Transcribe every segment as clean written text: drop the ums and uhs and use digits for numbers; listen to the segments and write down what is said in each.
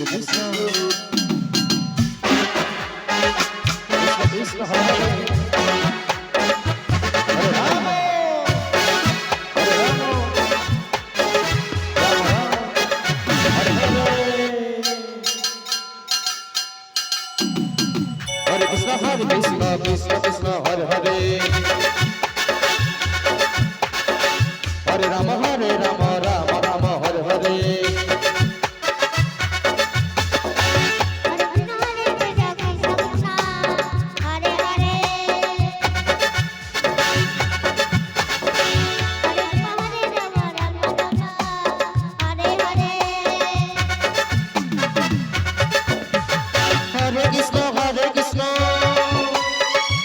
Krishna Hare Rama Hare Rama Rama Rama Hare Hare Krishna Krishna Krishna Hare Hare Hare Rama Rama Rama Hare Hare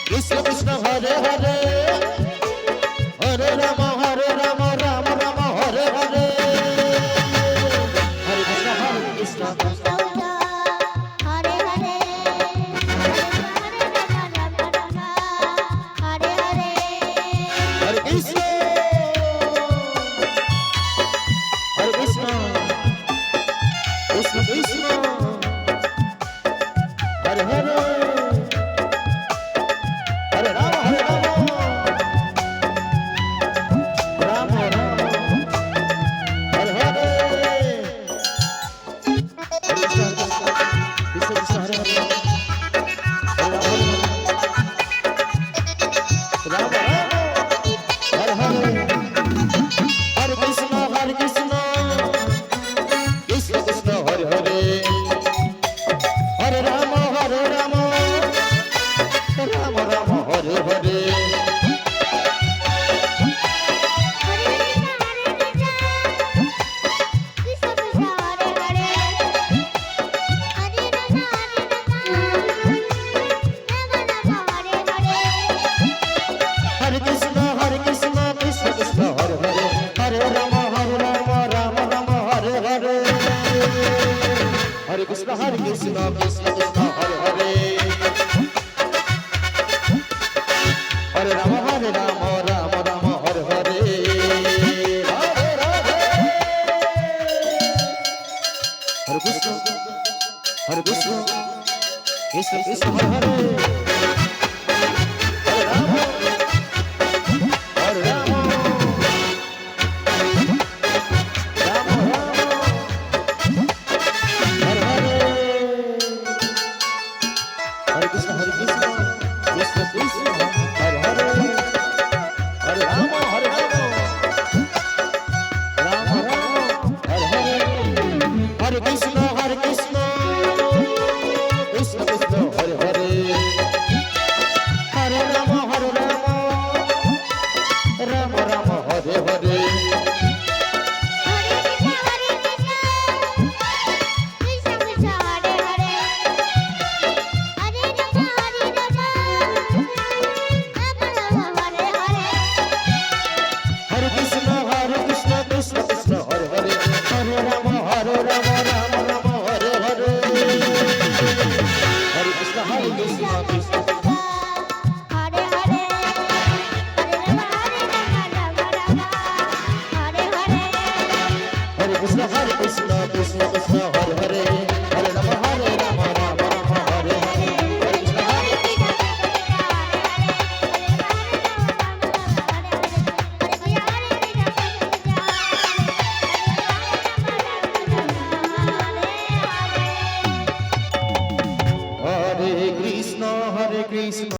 Krishna Krishna Hare Hare Hare Rama Rama Rama Hare Hare Hare Krishna Hare Hare Hare Krishna Hare Krishna Krishna Krishna Hare Hare Hare Rama Rama Rama Hare Hare Krishna Krishna Hare Hare Hare Rama Hare Hare Hare Krishna Krishna Krishna Hare Hare Hare Rama Rama Hare Hare Hare Krishna Krishna Krishna Hare Hare Hare Rama Rama Hare Hare Hare Krishna Krishna Krishna Hare Hare Hare Rama Rama Hare Hare Hare Radhe Hare Krishna Krishna Krishna Hare Hare Hare Rama Hare Rama Rama Hare Hare Hare Krishna Krishna Krishna Hare Hare Hare Rama Rama Hare Hare Hare Krishna Krishna Hare Hare Hare Rama Rama Hare Hare Hare Krishna Krishna Hare Hare Hare Rama Rama Hare Hare Hare Krishna Krishna Hare Krishna Krishna Hare Hare Hare Rama Rama Hare Hare Hare Krishna Hare Krishna